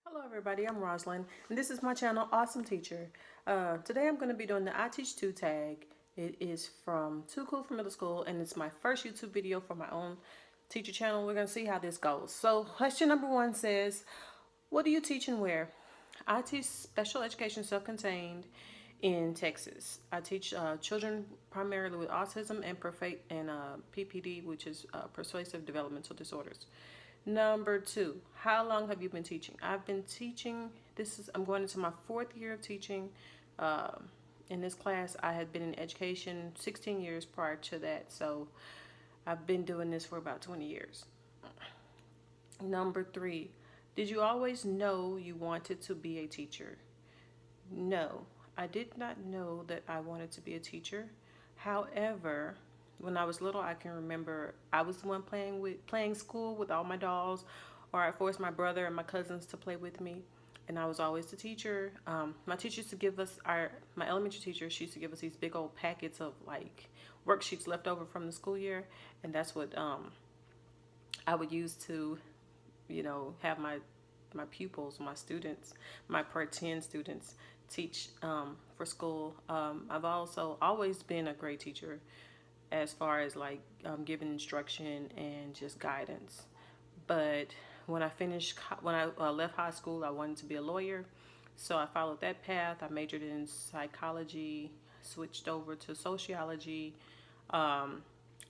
Hello everybody, I'm Rosalind, and this is my channel, Awesome Teacher. Today I'm going to be doing the I Teach 2 tag. It is from Too Cool for Middle School, and it's my first YouTube video for my own teacher channel. We're going to see how this goes. So question number 1 says, what do you teach and where? I teach special education self-contained in Texas. I teach children primarily with autism and PPD, which is persuasive developmental disorders. Number 2, how long have you been teaching? I've been teaching, I'm going into my 4th year of teaching. In this class, I had been in education 16 years prior to that, so I've been doing this for about 20 years. Number 3, did you always know you wanted to be a teacher? No, I did not know that I wanted to be a teacher. However, when I was little, I can remember I was the one playing school with all my dolls, or I forced my brother and my cousins to play with me, and I was always the teacher. My teacher used to give us my elementary teacher, she used to give us these big old packets of like worksheets left over from the school year, and that's what I would use to, have my pupils, my students, my pretend students teach for school. I've also always been a great teacher as far as like giving instruction and just guidance. But when I left high school, I wanted to be a lawyer, so I followed that path. I majored in psychology, switched over to sociology. All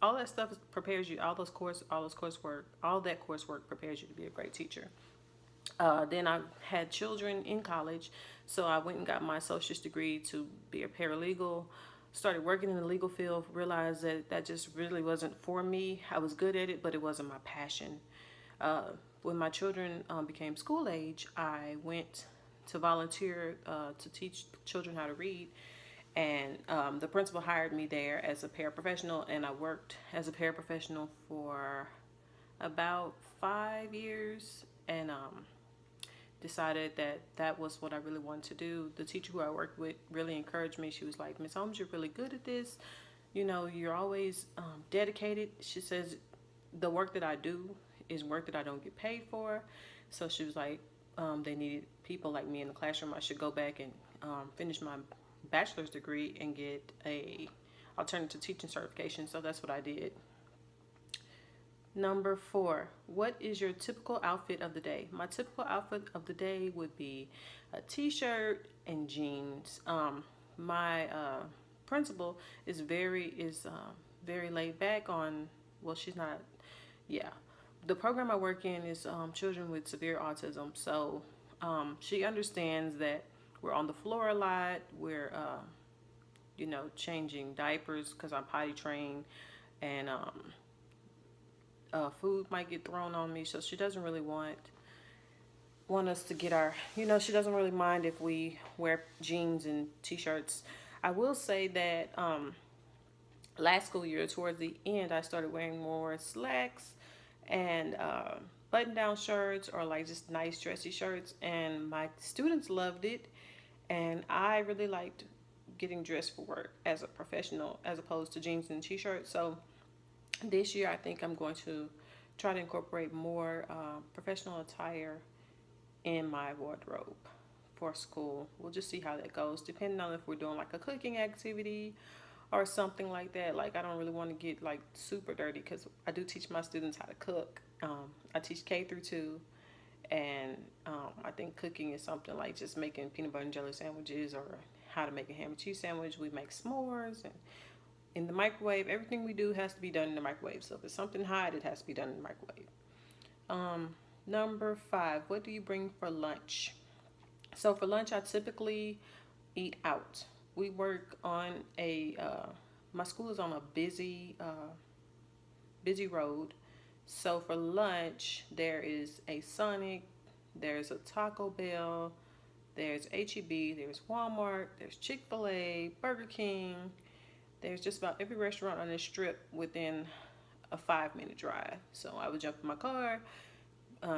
that stuff prepares you. All that coursework prepares you to be a great teacher. Then I had children in college, so I went and got my associate's degree to be a paralegal. Started working in the legal field, realized that just really wasn't for me. I was good at it, but it wasn't my passion. When my children became school age, I went to volunteer to teach children how to read. And the principal hired me there as a paraprofessional, and I worked as a paraprofessional for about 5 years, and decided that was what I really wanted to do. The teacher who I worked with really encouraged me. She was like, Miss Holmes, you're really good at this. You're always dedicated. She says the work that I do is work that I don't get paid for. So she was like, they needed people like me in the classroom. I should go back and finish my bachelor's degree and get a alternative teaching certification. So that's what I did. Number 4, what is your typical outfit of the day? My typical outfit of the day would be a t-shirt and jeans. My principal is very laid back on, well, she's not, yeah. The program I work in is children with severe autism. So she understands that we're on the floor a lot. We're, changing diapers because I'm potty trained, and food might get thrown on me, so she doesn't really want us to get our, she doesn't really mind if we wear jeans and t-shirts. I will say that last school year, towards the end, I started wearing more slacks and button-down shirts, or like just nice dressy shirts, and my students loved it, and I really liked getting dressed for work as a professional as opposed to jeans and t-shirts. So this year, I think I'm going to try to incorporate more professional attire in my wardrobe for school. We'll just see how that goes, depending on if we're doing like a cooking activity or something like that. Like, I don't really want to get like super dirty, because I do teach my students how to cook. I teach K through 2, and I think cooking is something like just making peanut butter and jelly sandwiches, or how to make a ham and cheese sandwich. We make s'mores, and in the microwave, everything we do has to be done in the microwave. So if it's something hot, it has to be done in the microwave. Number 5, what do you bring for lunch? So for lunch, I typically eat out. We work on my school is on a busy road. So for lunch, there is a Sonic, there's a Taco Bell, there's H-E-B, there's Walmart, there's Chick-fil-A, Burger King. There's just about every restaurant on this strip within a 5-minute drive. So I would jump in my car,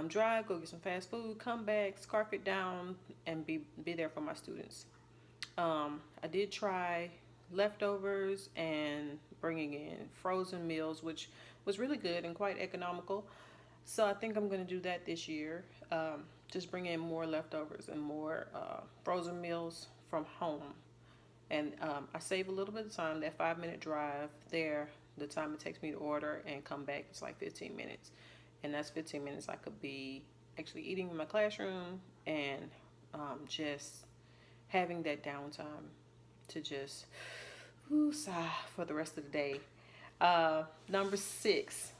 drive, go get some fast food, come back, scarf it down, and be there for my students. I did try leftovers and bringing in frozen meals, which was really good and quite economical. So I think I'm going to do that this year. just bring in more leftovers and more frozen meals from home. And I save a little bit of time. That 5 minute drive there, the time it takes me to order and come back, it's like 15 minutes. And that's 15 minutes I could be actually eating in my classroom and just having that downtime to just sigh for the rest of the day. Number 6,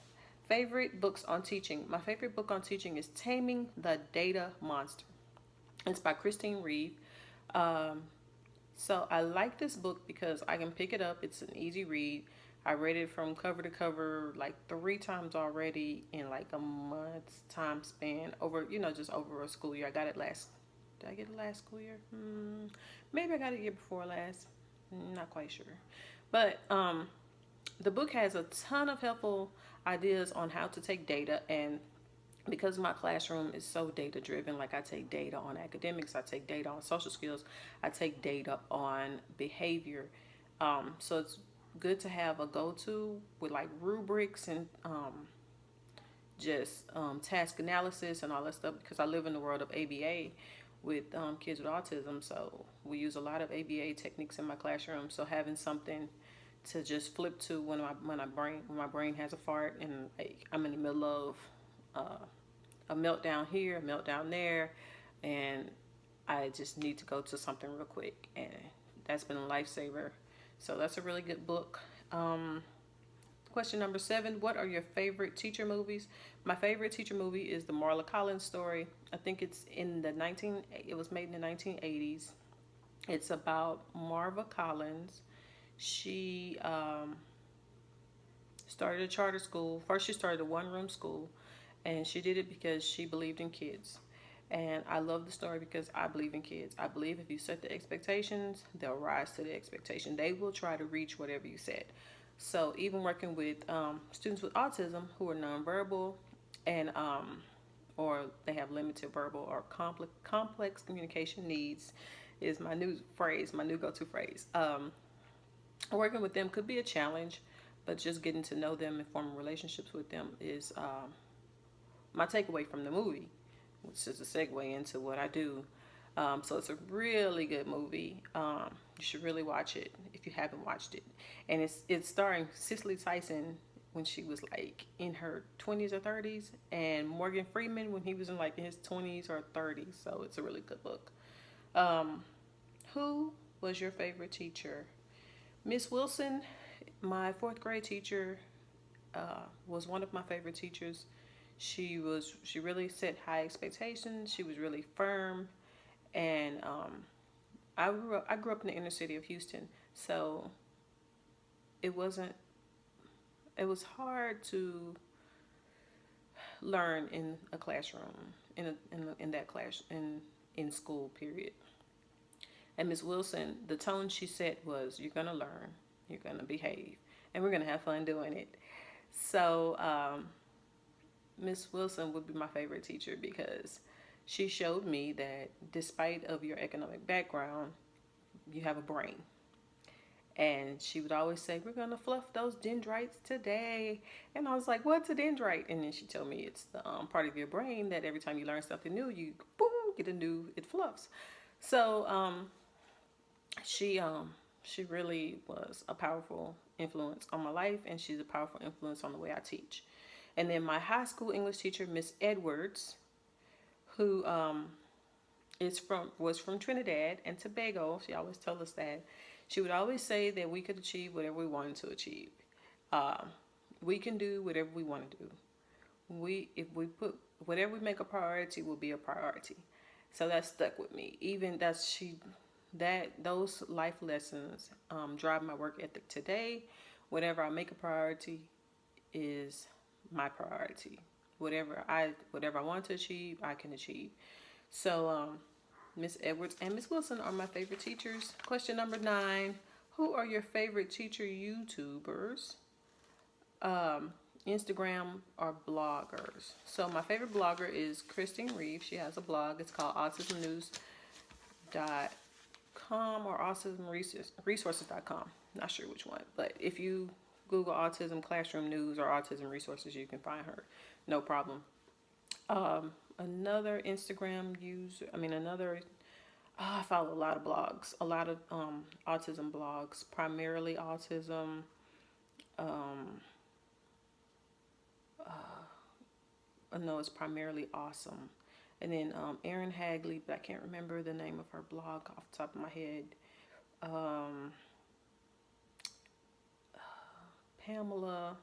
favorite books on teaching. My favorite book on teaching is Taming the Data Monster. It's by Christine Reeve. So I like this book because I can pick it up. It's an easy read. I read it from cover to cover like 3 times already in like a month's time span over, just over a school year. I got it last, did I get it last school year? Maybe I got it year before last. Not quite sure. But the book has a ton of helpful ideas on how to take data, and because my classroom is so data driven, like I take data on academics, I take data on social skills, I take data on behavior. So it's good to have a go-to with like rubrics and just task analysis and all that stuff, because I live in the world of ABA with kids with autism. So we use a lot of ABA techniques in my classroom. So having something to just flip to when my brain has a fart and like I'm in the middle of a meltdown here, a meltdown there, and I just need to go to something real quick, and that's been a lifesaver. So that's a really good book. Question number 7, what are your favorite teacher movies? My favorite teacher movie is the Marla Collins story. I think it was made in the 1980s. It's about Marva Collins. She started a charter school. First she started a one-room school, and she did it because she believed in kids. And I love the story because I believe in kids. I believe if you set the expectations, they'll rise to the expectation. They will try to reach whatever you set. So even working with students with autism who are nonverbal and or they have limited verbal or complex communication needs is my new go-to phrase. Working with them could be a challenge, but just getting to know them and forming relationships with them is my takeaway from the movie, which is a segue into what I do. So it's a really good movie. You should really watch it if you haven't watched it. And it's starring Cicely Tyson when she was like in her 20s or 30s, and Morgan Freeman when he was in like his 20s or 30s. So it's a really good book. Who was your favorite teacher? Miss Wilson, my 4th grade teacher, was one of my favorite teachers. She really set high expectations. She was really firm, and I grew up in the inner city of Houston, so it was hard to learn in a classroom in school period. And Miss Wilson, the tone she set was, you're gonna learn, you're gonna behave, and we're gonna have fun doing it. So Miss Wilson would be my favorite teacher because she showed me that despite of your economic background, you have a brain. And she would always say, we're going to fluff those dendrites today. And I was like, what's a dendrite? And then she told me it's the part of your brain that every time you learn something new, you boom, it fluffs. So she really was a powerful influence on my life, and she's a powerful influence on the way I teach. And then my high school English teacher, Miss Edwards, who was from Trinidad and Tobago. She always told us that. She would always say that we could achieve whatever we wanted to achieve. We can do whatever we want to do. If we put whatever we make a priority will be a priority. So that stuck with me. Even those life lessons drive my work ethic today. Whatever I make a priority is my priority. Whatever I want to achieve, I can achieve. So Miss Edwards and Miss Wilson are my favorite teachers. Question number 9, who are your favorite teacher YouTubers? Instagram or bloggers. So my favorite blogger is Christine Reeve. She has a blog. It's called autismnews.com or autismresources.com. Not sure which one, but if you Google autism classroom news or autism resources, you can find her. No problem. another Instagram user. I follow a lot of blogs, a lot of autism blogs, primarily autism. Um, I know it's primarily awesome. And then Erin Hagley, but I can't remember the name of her blog off the top of my head. Um, Pamela,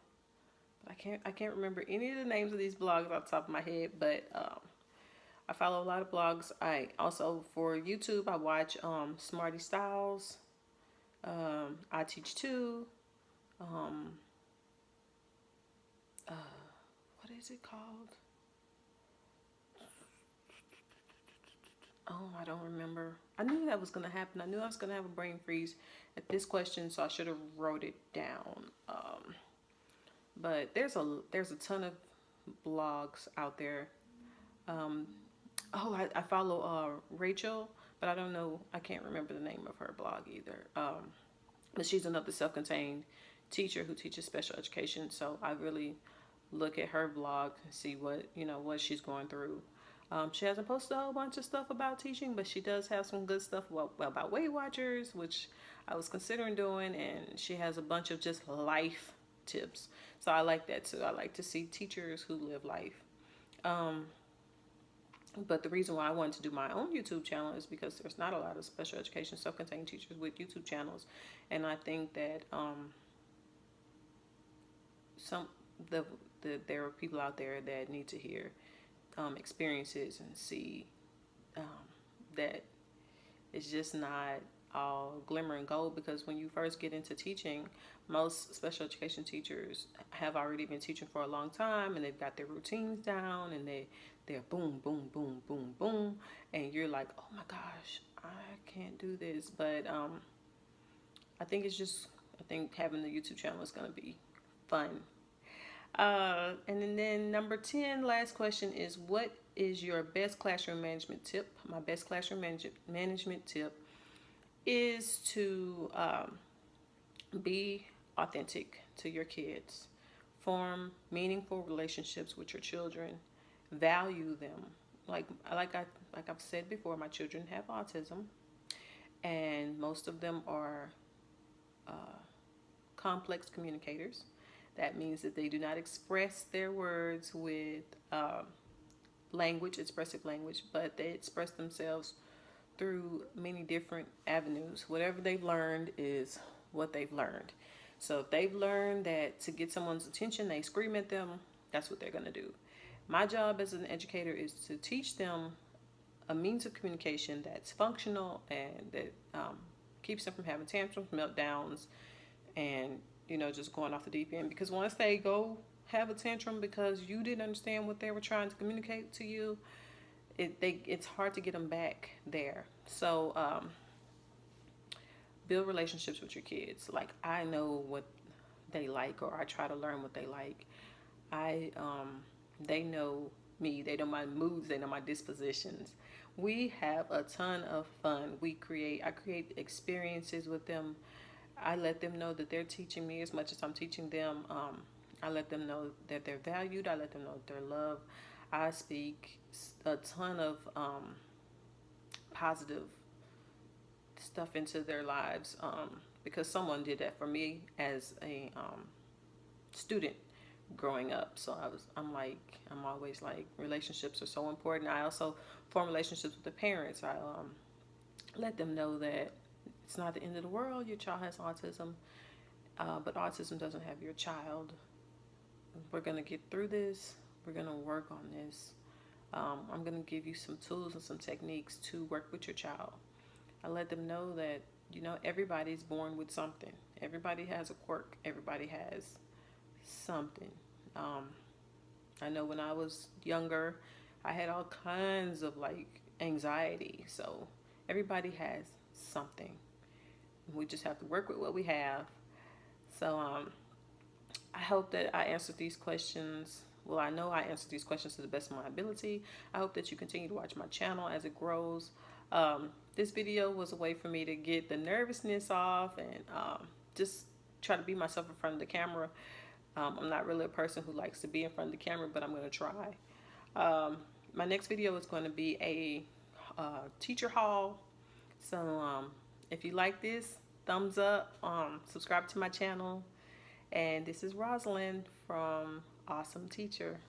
but I can't remember any of the names of these blogs off the top of my head. But I follow a lot of blogs. I also, for YouTube, I watch Smarty Styles. I Teach Too. Um, what is it called? Oh, I don't remember. I knew that was going to happen. I knew I was going to have a brain freeze at this question, so I should have wrote it down. But there's a ton of blogs out there. Um, I follow Rachel, but I don't know. I can't remember the name of her blog either. But she's another self-contained teacher who teaches special education. So I really look at her blog and see what she's going through. She hasn't posted a whole bunch of stuff about teaching, but she does have some good stuff about Weight Watchers, which I was considering doing, and she has a bunch of just life tips. So I like that too. I like to see teachers who live life. But the reason why I wanted to do my own YouTube channel is because there's not a lot of special education self-contained teachers with YouTube channels, and I think that there are people out there that need to hear experiences and see that it's just not all glimmer and gold, because when you first get into teaching, most special education teachers have already been teaching for a long time, and they've got their routines down, and they're boom, boom, boom, boom, boom, and you're like, oh my gosh, I can't do this. But I think having the YouTube channel is going to be fun. And then number 10, last question is, what is your best classroom management tip? My best classroom management tip is to be authentic to your kids. Form meaningful relationships with your children. Value them. Like I've said before, my children have autism, and most of them are complex communicators. That means that they do not express their words with expressive language, but they express themselves through many different avenues. Whatever they've learned is what they've learned. So if they've learned that to get someone's attention, they scream at them, that's what they're going to do. My job as an educator is to teach them a means of communication that's functional and that keeps them from having tantrums, meltdowns, and just going off the deep end. Because once they go have a tantrum because you didn't understand what they were trying to communicate to you, it's hard to get them back there. So build relationships with your kids. Like, I know what they like, or I try to learn what they like. They know me. They know my moods. They know my dispositions. We have a ton of fun. I create experiences with them. I let them know that they're teaching me as much as I'm teaching them. I let them know that they're valued. I let them know that they're loved. I speak a ton of positive stuff into their lives because someone did that for me as a student growing up. So I'm always like, relationships are so important. I also form relationships with the parents. I let them know that it's not the end of the world. Your child has autism, but autism doesn't have your child. We're going to get through this. We're going to work on this. I'm going to give you some tools and some techniques to work with your child. I let them know that, everybody's born with something. Everybody has a quirk. Everybody has something. I know when I was younger, I had all kinds of anxiety. So everybody has something. We just have to work with what we have. So I hope that I answered these questions. Well, I know I answered these questions to the best of my ability. I hope that you continue to watch my channel as it grows. This video was a way for me to get the nervousness off and just try to be myself in front of the camera. I'm not really a person who likes to be in front of the camera, but I'm going to try. my next video is going to be a teacher haul. So if you like this, thumbs up, subscribe to my channel. And this is Rosalind from Awesome Teacher.